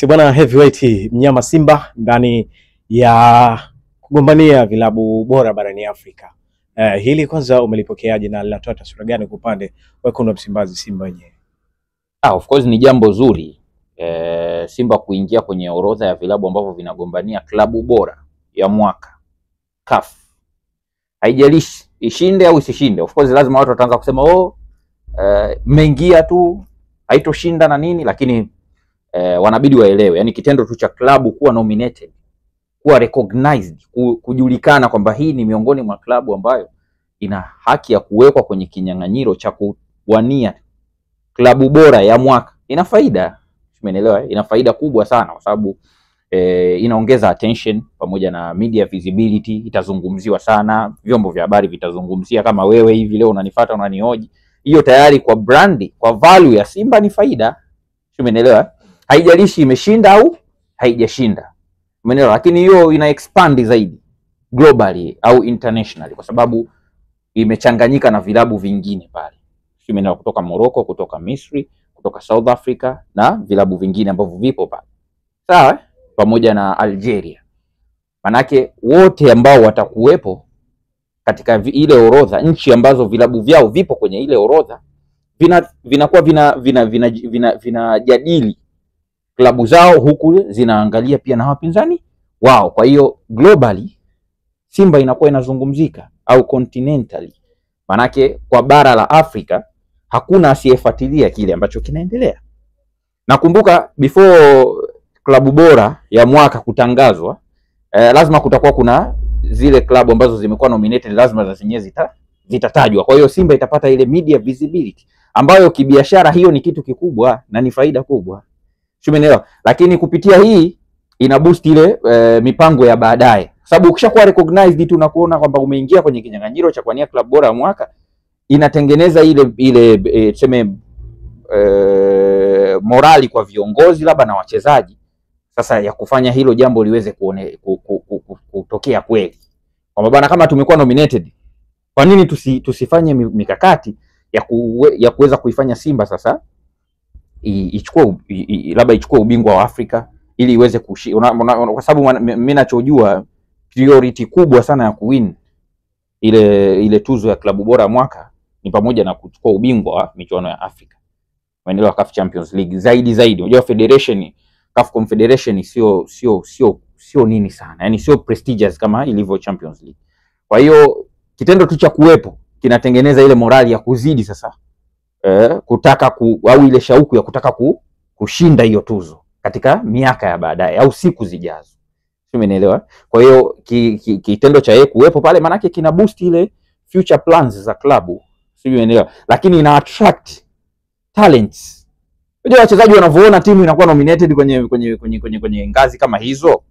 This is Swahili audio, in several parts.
Bwana Heavyweight, mnyama Simba ndani ya kugombania vilabu bora barani Afrika. Hili kwanza umelipokeaje na linatoa taswira gani kwa upande wekundu wa Msimbazi, Simba wenyewe? Of course ni jambo zuri Simba kuingia kwenye orodha ya vilabu ambavyo vinagombania klabu bora ya mwaka CAF. Haijalishi ishinde au isishinde. Of course lazima watu wataanza kusema mmeingia tu haitoshinda na nini, lakini wanabidi waelewe, yani kitendo tu cha klabu kuwa nominated, kuwa recognized, kujulikana kwamba hii ni miongoni mwa klabu ambayo ina haki ya kuwekwa kwenye kinyang'anyiro cha kuwania klabu bora ya mwaka, ina faida. Umeelewa? Ina faida kubwa sana kwa sababu inaongeza attention pamoja na media visibility, itazungumziwa sana, vyombo vya habari vitazungumzia. Kama wewe hivi leo unanifuata unanihoji, hiyo tayari kwa brandi, kwa value ya Simba ni faida. Umeelewa? Haijalishi imeshinda au haijashinda. Umeelewa? Lakini hiyo ina expand zaidi globally au internationally kwa sababu imechanganyika na vilabu vingine pale. Umeelewa? Kutoka Morocco, kutoka Misri, kutoka South Africa na vilabu vingine ambavyo vipo pale. Sawa? Pamoja na Algeria. Manake wote ambao watakuwepo katika ile orodha, nchi ambazo vilabu vyao vipo kwenye ile orodha, vinakuwa vinajadili klabu zao, huku zinaangalia pia na wapinzani wao. Kwa hiyo globally Simba inakuwa inazungumzika, au continentally, manake kwa bara la Afrika hakuna asiyefuatilia kile ambacho kinaendelea. Nakumbuka before klabu bora ya mwaka kutangazwa, lazima kutakuwa kuna zile klabu ambazo zimekuwa nominated, lazima za zenyewe zitatajwa. Kwa hiyo Simba itapata ile media visibility ambayo kibiashara hiyo ni kitu kikubwa na ni faida kubwa. Umeelewa? Lakini kupitia hii ina boost ile mipango ya baadaye. Sababu ukishakuwa recognized tu na kuona kwamba umeingia kwenye kinyang'anyiro cha kuwania klabu bora ya mwaka, inatengeneza ile tuseme morali kwa viongozi labda na wachezaji sasa ya kufanya hilo jambo liweze kutokea kweli. Kwa bwana, kama tumekuwa nominated, kwa nini tusifanye mikakati ya kuweza kuifanya Simba sasa labda ichukue ubingwa wa Afrika ili iweze kwa sababu mimi ninachojua priority kubwa sana ya kuwin ile tuzo ya klabu bora mwaka ni pamoja na kuchukua ubingwa wa michuano ya Afrika. Maendeleo CAF Champions League zaidi. Unajua federation, CAF Confederation sio nini sana. Yaani sio prestigious kama ilivyo Champions League. Kwa hiyo kitendo tu cha kuwepo kinatengeneza ile morali ya kuzidi sasa kutaka au ile shauku ya kutaka kushinda hiyo tuzo katika miaka ya baadaye au siku zijazo. Umeelewa? Kwa hiyo kitendo cha yeye kuwepo pale manake kina boost ile future plans za klabu. Umeelewa? Lakini ina attract talents. Unajua wachezaji wanavyoona timu inakuwa nominated kwenye ngazi kama hizo,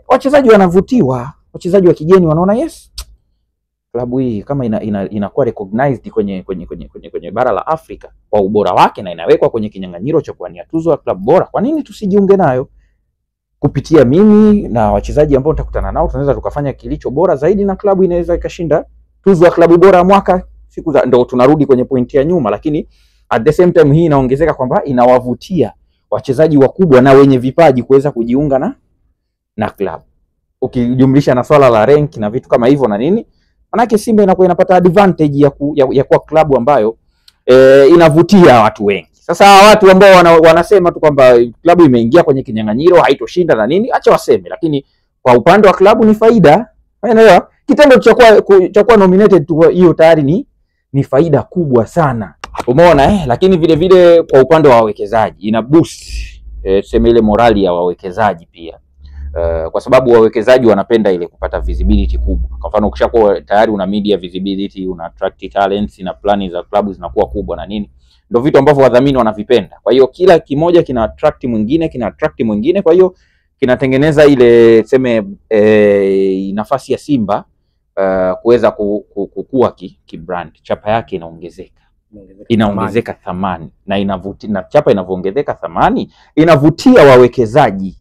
wachezaji wanavutiwa. Wachezaji wa kigeni wanaona yes, klabu hii kama inakuwa recognized kwenye bara la Afrika kwa ubora wake na inawekwa kwenye kinyang'anyiro cha kuwania tuzo ya klabu bora, kwa nini tusijiunge nayo? Kupitia mimi na wachezaji ambao nitakutana nao tunaweza tukafanya kilicho bora zaidi na klabu inaweza ikashinda tuzo ya klabu bora ya mwaka. Ndio tunarudi kwenye pointi ya nyuma, lakini at the same time hii inaongezeka kwamba inawavutia wachezaji wakubwa na wenye vipaji kuweza kujiunga na klabu. Ukijumlisha na swala la rank na vitu kama hivyo na nini, manake Simba inakuwa inapata advantage ya kuwa klabu ambayo inavutia watu wengi. Sasa watu ambao wanasema tu kwamba klabu imeingia kwenye kinyang'anyiro haitoshinda na nini, acha waseme, lakini kwa upande wa klabu ni faida. Unaelewa? Kitendo cha kuwa nominated tu hiyo tayari ni faida kubwa sana. Umeona lakini vile vile kwa upande wa wawekezaji ina boost tuseme ile morali ya wawekezaji pia. Kwa sababu wawekezaji wanapenda ile kupata visibility kubwa. Kwa mfano ukishakuwa tayari una media visibility, una attract talents na plani za klabu zinakuwa kubwa na nini, ndio vitu ambavyo wadhamini wanavipenda. Kwa hiyo kila kimoja kina attract mwingine, kwa hiyo kinatengeneza ile tuseme nafasi ya Simba kuweza kukua kibrand. Chapa yake inaongezeka thamani na inavutia, na chapa inavyoongezeka thamani inavutia wawekezaji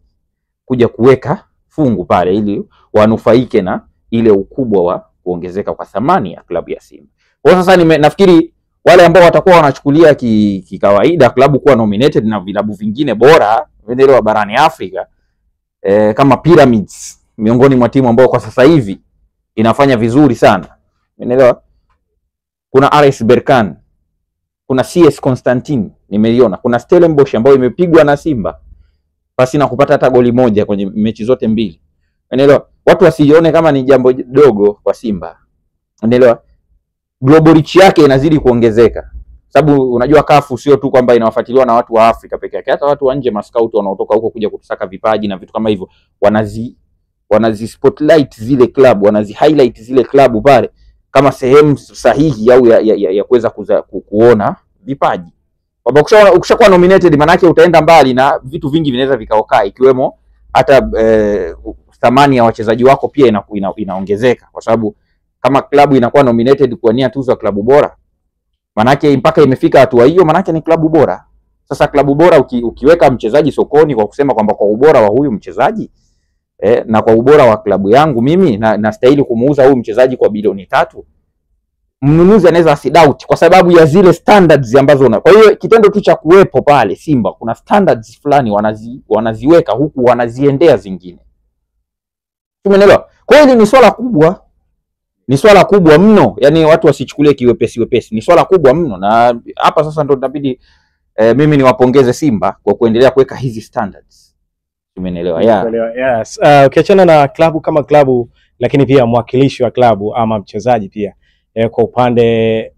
kuja kuweka fungu pale ili wanufaike na ile ukubwa wa kuongezeka kwa thamani ya klabu ya Simba. Kwa sasa nafikiri wale ambao watakuwa wanachukulia kikawaida klabu kuwa nominated na vilabu vingine bora unaelewa barani Afrika, kama Pyramids miongoni mwa timu ambao kwa sasa hivi inafanya vizuri sana, unaelewa. Kuna RS Berkane, kuna CS Constantine nimeiona, kuna Stellenbosch ambayo imepigwa na Simba basi na kupata hata goli moja kwenye mechi zote mbili, unaelewa. Watu wasione kama ni jambo dogo kwa Simba, unaelewa. Global reach yake inazidi kuongezeka, sababu unajua CAF sio tu kwamba inawafuatiliwa na watu wa Afrika peke yake, hata watu wa nje, mascout wanaotoka huko kuja kutusaka vipaji na vitu kama hivyo, wanazi spotlight zile club, wanazi highlight zile club pale kama sehemu sahihi au ya kuweza kuona vipaji. Kwamba ukishakuwa nominated maana yake utaenda mbali na vitu vingi vinaweza vikaokaa, ikiwemo hata thamani ya wachezaji wako pia inaongezeka, kwa sababu kama klabu inakuwa nominated kuwania tuzo ya klabu bora, maana yake mpaka imefika hatua hiyo, maana yake ni klabu bora. Sasa klabu bora ukiweka mchezaji sokoni kwa kusema kwamba kwa ubora wa huyu mchezaji na kwa ubora wa klabu yangu mimi nastahili kumuuza huyu mchezaji kwa bilioni 3, mnunuzi anaweza asidoubt kwa sababu ya zile standards ambazo kwa hiyo kitendo tu cha kuwepo pale Simba kuna standards fulani wanaziweka huku wanaziendea zingine, umeelewa. Kwa hiyo ni swala kubwa, ni swala kubwa mno, yani watu wasichukulie kiwepesi, ni swala kubwa mno. Na hapa sasa ndo inabidi mimi niwapongeze Simba kwa kuendelea kuweka hizi standards, umeelewa. Yes. Ukiachana na klabu kama klabu, lakini pia mwakilishi wa klabu ama mchezaji pia, kwa upande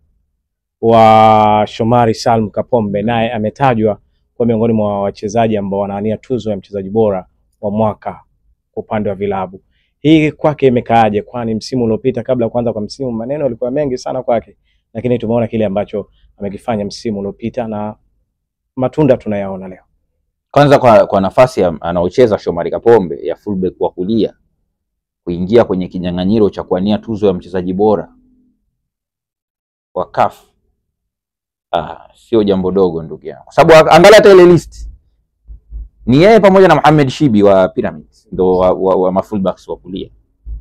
wa Shomari Salum Kapombe, naye ametajwa kwa miongoni mwa wachezaji ambao wanaania tuzo ya mchezaji bora wa mwaka kwa upande wa vilabu. Hii kwake imekaaje? Kwani msimu uliopita, kabla ya kuanza kwa msimu, maneno yalikuwa mengi sana kwake, lakini tumeona kile ambacho amekifanya msimu uliopita na matunda tunayaona leo. Kwanza kwa nafasi anaocheza Shomari Kapombe ya fullback wa kulia, kuingia kwenye kinyang'anyiro cha kuania tuzo ya mchezaji bora wa CAF sio jambo dogo ndugu yangu, kwa sababu angalia hata ile list ni yeye pamoja na Mohamed Shibi wa Pyramids ndo wa mafullbacks wa kulia,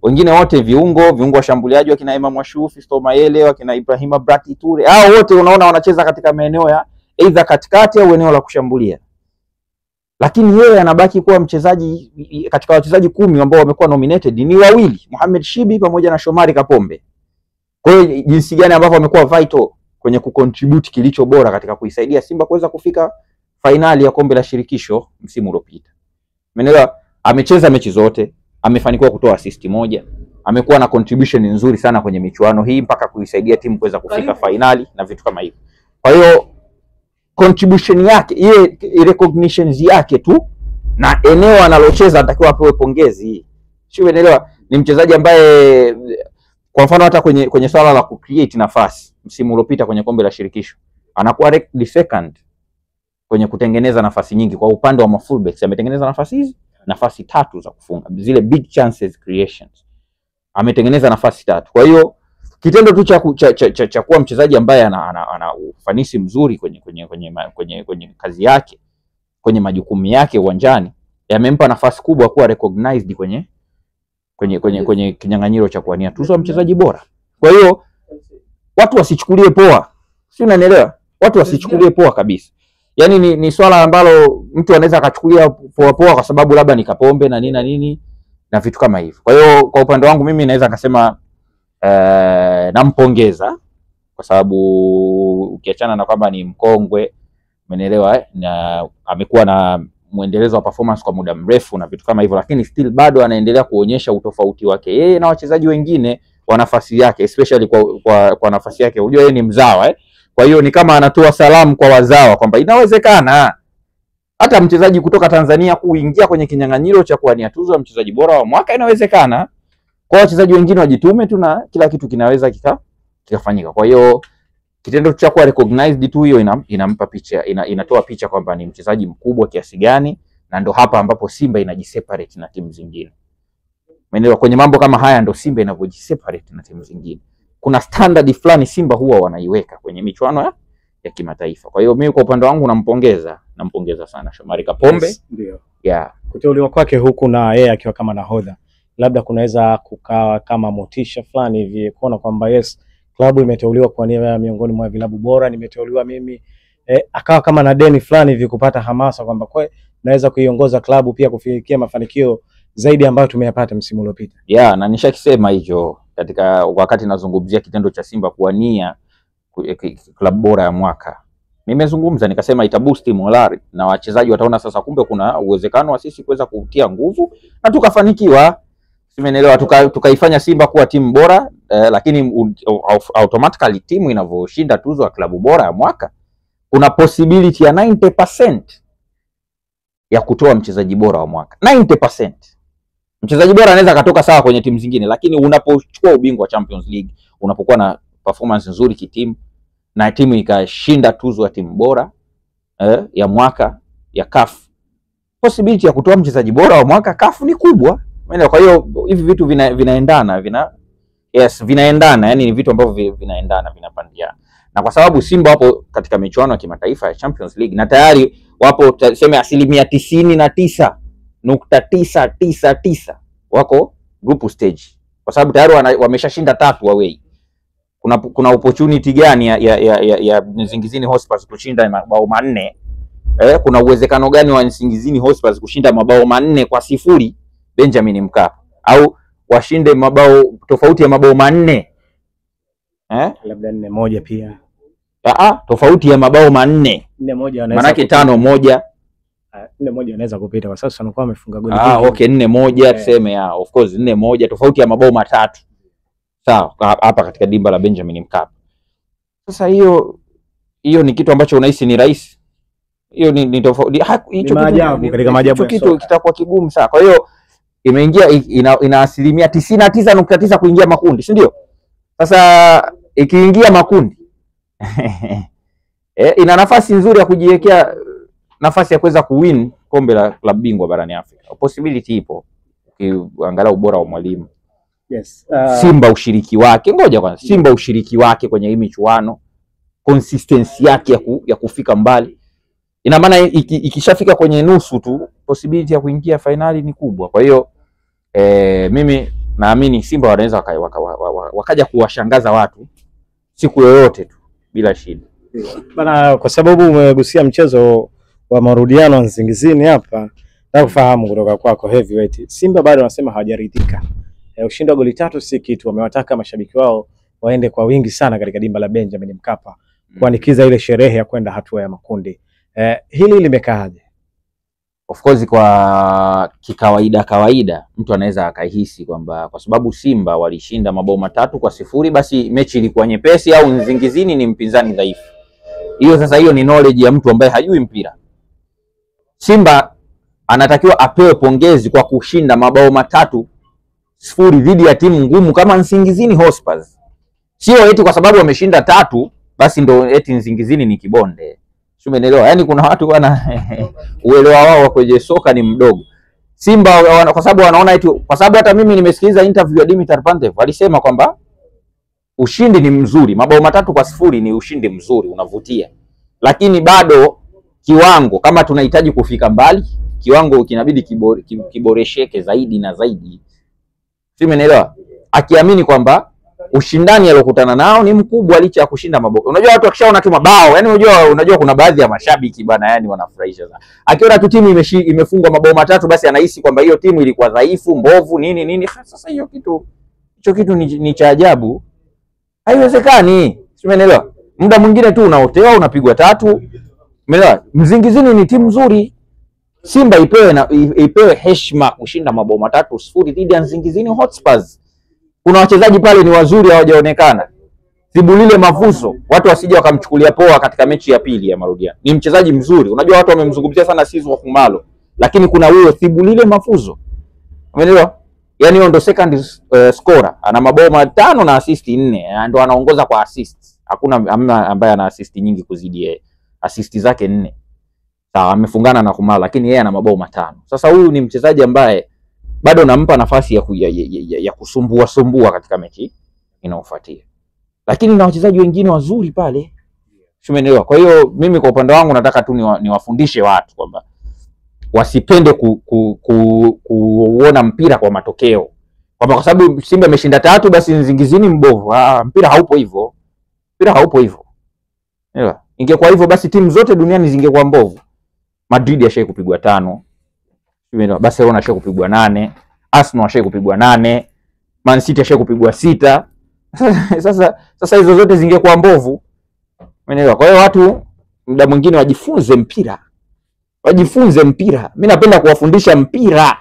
wengine wote viungo washambuliaji wakina Imam Washu, Fiston Mayele, wakina Ibrahima Brati Toure, hao wote unaona wanacheza katika maeneo ya either katikati au eneo la kushambulia, lakini yeye anabaki kuwa mchezaji katika wachezaji 10 ambao wamekuwa nominated ni wawili, Mohamed Shibi pamoja na Shomari Kapombe. Kwa hiyo jinsi gani ambavyo wamekuwa vital kwenye kucontribute kilicho bora katika kuisaidia Simba kuweza kufika finali ya kombe la shirikisho msimu uliopita. Umeelewa? Amecheza mechi zote, amefanikiwa kutoa assist moja, amekuwa na contribution nzuri sana kwenye michuano hii mpaka kuisaidia timu kuweza kufika finali na vitu kama hivyo. Kwa hiyo contribution yake, ile recognitions yake tu na eneo analocheza atakiwa apewe pongezi. Sio, umeelewa? Ni mchezaji ambaye kwa mfano hata kwenye swala la kucreate nafasi msimu uliopita kwenye kombe la shirikisho anakuwa ranked second kwenye kutengeneza nafasi nyingi. Kwa upande wa fullbacks ametengeneza nafasi 3 za kufunga, zile big chances creations ametengeneza nafasi 3. Kwa hiyo kitendo tu cha kuwa mchezaji ambaye ana ufanisi mzuri kwenye kazi yake, kwenye majukumu yake uwanjani, yamempa nafasi kubwa kuwa recognized kwenye kinyang'anyiro cha kuwania tuzo ya mchezaji bora. Kwa hiyo watu wasichukulie poa, si unanielewa? Watu wasichukulie poa kabisa. Yaani ni swala ambalo mtu anaweza akachukulia poa kwa sababu labda ni Kapombe na nini na vitu kama hivyo. Kwa hiyo kwa upande wangu mimi naweza kusema nampongeza kwa sababu ukiachana na kwamba ni mkongwe, umeelewa, na amekuwa na muendelezo wa performance kwa muda mrefu na vitu kama hivyo, lakini still bado anaendelea kuonyesha utofauti wake yeye na wachezaji wengine wa nafasi yake, especially kwa nafasi yake. Unajua yeye ni mzawa Kwa hiyo ni kama anatoa salamu kwa wazawa kwamba inawezekana hata mchezaji kutoka Tanzania kuingia kwenye kinyang'anyiro cha kuwania tuzo ya mchezaji bora wa mwaka, inawezekana. Kwa wachezaji wengine wajitume tu na kila kitu kinaweza kikafanyika. Kwa hiyo kitendo cha kuwa recognized tu hiyo inampa picha, inatoa picha kwamba ni mchezaji mkubwa kiasi gani, na ndo hapa ambapo Simba inajiseparate na timu zingine. Maana kwenye mambo kama haya ndo Simba inavyojiseparate na timu zingine. Kuna standard fulani Simba huwa wanaiweka kwenye michuano ya kimataifa. Kwa hiyo mimi kwa upande wangu nampongeza sana Shomari Kapombe. Yes, ndio. Yeah. Kuteuliwa kwake huku na yeye akiwa kama nahodha, labda kunaweza kukawa kama motisha fulani hivi kuona kwamba yes, klabu imeteuliwa kwa nia miongoni mwa vilabu bora, nimeteuliwa mimi, akawa kama na deni fulani hivi kupata hamasa kwamba kwa naweza kuiongoza klabu pia kufikia mafanikio zaidi ambayo tumeyapata msimu uliopita. Na nishakisema hicho katika wakati nazungumzia kitendo cha Simba kuwania klabu bora ya mwaka. Nimezungumza nikasema itaboost morale na wachezaji wataona sasa kumbe kuna uwezekano wa sisi kuweza kutia nguvu na tukafanikiwa. Simenelewa, tukaifanya Simba kuwa timu bora, lakini automatically timu inavyoshinda tuzo ya klabu bora ya mwaka kuna possibility ya 90% ya kutoa mchezaji bora wa mwaka. 90%. Mchezaji bora anaweza katoka sawa kwenye timu zingine, lakini unapochukua ubingwa wa Champions League, unapokuwa na performance nzuri kitimu na timu ikashinda tuzo ya timu bora ya mwaka ya CAF, possibility ya kutoa mchezaji bora wa mwaka CAF ni kubwa. Kwa hiyo hivi vitu vinaendana, vinaendana, yani ni vitu ambavyo vinaendana, vinapandiana. Na kwa sababu Simba wapo katika michuano ya kimataifa ya Champions League na tayari wapo tuseme 99.999 wako group stage, kwa sababu tayari wameshashinda 3 away. Kuna opportunity gani ya Nsingizini Hotspurs kushinda mabao 4? Kuna uwezekano gani wa Nsingizini Hotspurs kushinda mabao 4-0 Benjamin Mkapa, au washinde mabao tofauti ya mabao 4? Labda 4-1 pia. Tofauti ya mabao 4. 4-1 maana yake 5-1. 4-1 anaweza kupita kwa sasa anakuwa amefunga goli. Okay, 4-1 tuseme, of course 4-1 tofauti ya mabao 3. Sawa, hapa katika dimba la Benjamin Mkapa. Sasa hiyo ni kitu ambacho unahisi ni rahisi? Hiyo ni tofauti. Hicho katika maajabu kitu kitakuwa kigumu sana. Kwa hiyo imeingia ina asilimia 99.9 kuingia makundi, si ndio? Sasa ikiingia makundi ina nafasi nzuri ya kujiwekea nafasi ya kuweza kuwin kombe la klabu bingwa barani Afrika. Possibility ipo ukiangalia ubora wa mwalimu. Yes. Simba ushiriki wake, ngoja kwanza, Simba ushiriki wake kwenye hii michuano, consistency yake ya kufika mbali, ina maana ikishafika kwenye nusu tu possibility ya kuingia finali ni kubwa. Kwa hiyo mimi naamini Simba wanaweza wakaja kuwashangaza watu siku yoyote tu bila shida bana. Kwa sababu umegusia mchezo wa marudiano Nsingizini hapa, nataka kufahamu kutoka kwako Heavyweight, Simba bado wanasema hawajaridhika. Ushindi wa goli 3 si kitu, wamewataka mashabiki wao waende kwa wingi sana katika dimba la Benjamin Mkapa kuanikiza ile sherehe ya kwenda hatua ya makundi. Hili limekaaje? Of course kwa kawaida mtu anaweza akahisi kwamba kwa sababu Simba walishinda mabao 3-0 basi mechi ilikuwa nyepesi au Nsingizini ni mpinzani dhaifu. Hiyo ni knowledge ya mtu ambaye hajui mpira. Simba anatakiwa apewe pongezi kwa kushinda mabao 3-0 dhidi ya timu ngumu kama Nsingizini Hotspurs. Sio eti kwa sababu wameshinda 3 basi ndo eti Nsingizini ni kibonde. Umeelewa? Yaani kuna watu wana uelewa wao kwenye soka ni mdogo. Simba kwa sababu wanaona eti, kwa sababu hata mimi nimesikiliza interview ya Dimitar Pantev alisema kwamba ushindi ni mzuri, mabao 3-0 ni ushindi mzuri, unavutia. Lakini bado kiwango, kama tunahitaji kufika mbali, kiwango kinabidi kiboresheke zaidi na zaidi. Umeelewa? Akiamini kwamba ushindani aliyokutana nao ni mkubwa licha ya kushinda mabao. Unajua watu wakishaona tu mabao, yani unajua kuna baadhi ya mashabiki bwana, yani wanafurahisha sana. Akiona tu timu imefungwa mabao 3 basi anahisi kwamba hiyo timu ilikuwa dhaifu, mbovu, nini. Sasa hiyo kitu ni cha ajabu. Haiwezekani. Umeelewa? Muda mwingine tu unaotewa, unapigwa 3. Umeelewa? Nsingizini ni timu nzuri. Simba ipewe heshima kushinda mabao 3-0 dhidi ya Nsingizini Hotspurs. Kuna wachezaji pale ni wazuri hawajaonekana. Thibulile Mavuso, watu wasije wakamchukulia poa katika mechi ya pili ya marudiano. Ni mchezaji mzuri. Unajua watu wamemzungumzia sana Sizwa Khumalo, lakini kuna huyo Thibulile Mavuso. Umeelewa? Yaani yeye ndo second scorer, ana mabao 5 na assist 4, ndio anaongoza kwa assist. Hamna ambaye ana assist nyingi kuzidi yeye. Assist zake 4. Sawa, amefungana na Khumalo lakini yeye ana mabao 5. Sasa huyu ni mchezaji ambaye bado nampa nafasi ya kusumbua katika mechi inayofuatia. Lakini na wachezaji wengine wazuri pale. Umeelewa? Kwa hiyo mimi kwa upande wangu nataka tu niwafundishe watu kwamba wasipende kuona mpira kwa matokeo. kwa sababu Simba imeshinda 3 basi Nsingizini mbovu. Mpira haupo hivyo. Mpira haupo hivyo. Elewa. Ingekuwa hivyo basi timu zote duniani zingekuwa mbovu. Madrid yashai kupigwa 5. Barcelona yashai kupigwa 8. Arsenal yashai kupigwa 8. Man City yashai kupigwa 6. Sasa hizo zote zingekuwa mbovu. Umeelewa? Kwa hiyo watu muda mwingine wajifunze mpira. Wajifunze mpira. Mimi napenda kuwafundisha mpira.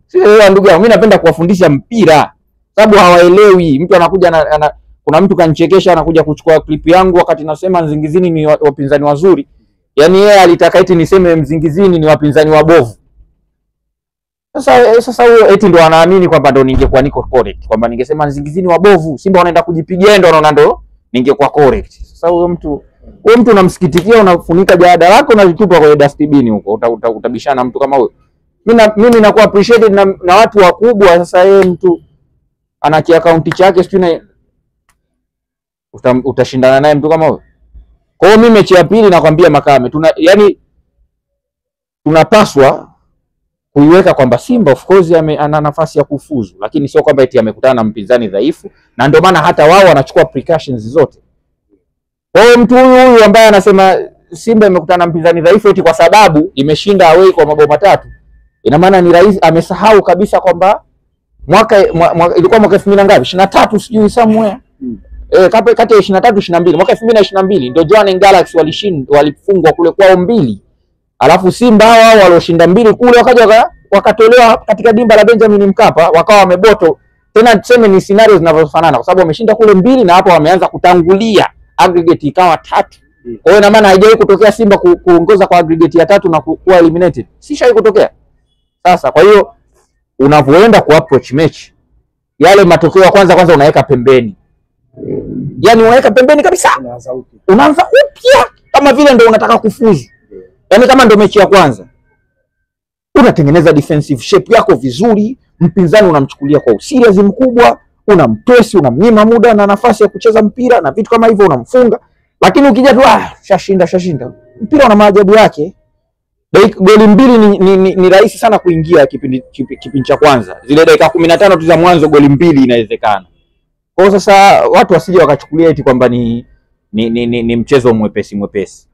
Sio ndugu yangu, mimi napenda kuwafundisha mpira. Sababu hawaelewi. Mtu anakuja kuna mtu kanichekesha anakuja kuchukua clip yangu wakati nasema Nsingizini ni wapinzani wazuri. Yaani yeye alitaka eti niseme Nsingizini ni wapinzani wabovu. Sasa huyo eti ndo anaamini kwamba ndo ningekuwa niko correct. Kwamba ningesema Nsingizini wabovu, Simba wanaenda kujipigia ndo anaona ndo ningekuwa correct. Sasa huyo mtu unamsikitikia, unafunika jalada lako na litupa kwenye dustbin huko. Utabishana mtu kama huyo. Mimi nakuwa appreciated na watu wakubwa. Sasa yeye mtu ana account chake sio na utashindana naye mtu kama huyo. Kwa hiyo mimi mechi ya pili nakwambia Makame, tunapaswa kuiweka kwamba Simba of course ana nafasi ya kufuzu, lakini sio kwamba eti amekutana na mpinzani dhaifu, na ndio maana hata wao wanachukua precautions zote. Kwa hiyo mtu huyu ambaye anasema Simba imekutana na mpinzani dhaifu eti kwa sababu imeshinda away kwa mabao 3, ina maana ni rais amesahau kabisa kwamba ilikuwa mwaka 2000 ngapi? 23 sijui somewhere. Kati ya 23 22 mwaka 2022 ndio Jwaneng Galaxy walifungwa kule kwao 2. Alafu Simba hao walioshinda 2 kule wakaja wakatolewa katika dimba la Benjamin Mkapa, wakawa wameboto. Tena tuseme ni scenario zinazofanana kwa sababu wameshinda kule 2 na hapo wameanza kutangulia, aggregate ikawa 3. Kwa hiyo ina maana haijawahi kutokea Simba kuongoza kwa aggregate ya 3 na kuwa eliminated. Sishawahi kutokea. Sasa kwa hiyo unapoenda ku approach match, yale matokeo ya kwanza unaweka pembeni. Yaani unaweka pembeni kabisa. Unaanza upya kama vile ndio unataka kufuzu. Yaani kama ndio mechi ya kwanza. Unatengeneza defensive shape yako vizuri, mpinzani unamchukulia kwa userious mkubwa, unampress, unamnyima muda na nafasi ya kucheza mpira na vitu kama hivyo unamfunga. Lakini ukija tu shashinda. Mpira una maajabu yake. Goli 2 ni rahisi sana kuingia kipindi cha kwanza. Zile dakika 15 tu za mwanzo goli 2 inawezekana. Kwa sasa watu wasije wakachukulia eti kwamba ni mchezo mwepesi.